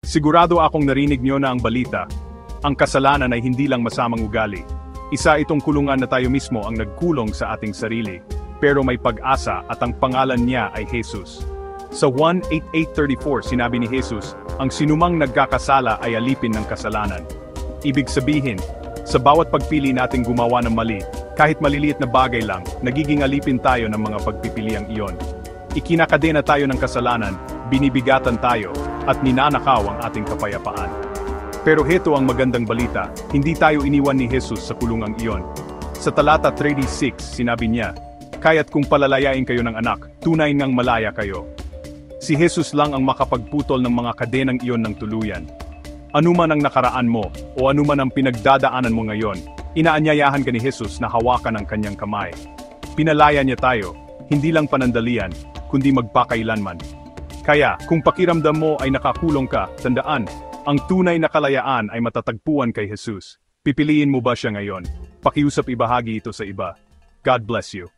Sigurado akong narinig niyo na ang balita. Ang kasalanan ay hindi lang masamang ugali. Isa itong kulungan na tayo mismo ang nagkulong sa ating sarili. Pero may pag-asa at ang pangalan niya ay Jesus. Sa 1:8:34 sinabi ni Jesus, ang sinumang nagkakasala ay alipin ng kasalanan. Ibig sabihin, sa bawat pagpili nating gumawa ng mali, kahit maliliit na bagay lang, nagiging alipin tayo ng mga pagpipiliang iyon. Ikinakadena tayo ng kasalanan, binibigatan tayo, at ninanakaw ang ating kapayapaan. Pero heto ang magandang balita, hindi tayo iniwan ni Jesus sa kulungang iyon. Sa talata 36, sinabi niya, kaya't kung palalayain kayo ng anak, tunay ngang malaya kayo. Si Jesus lang ang makapagputol ng mga kadenang iyon ng tuluyan. Anuman ang nakaraan mo, o anuman ang pinagdadaanan mo ngayon, inaanyayahan ka ni Jesus na hawakan ang kanyang kamay. Pinalaya niya tayo, hindi lang panandalian, kundi magpakailanman. Kaya, kung pakiramdam mo ay nakakulong ka, tandaan, ang tunay na kalayaan ay matatagpuan kay Jesus. Pipiliin mo ba siya ngayon? Pakiusap ibahagi ito sa iba. God bless you.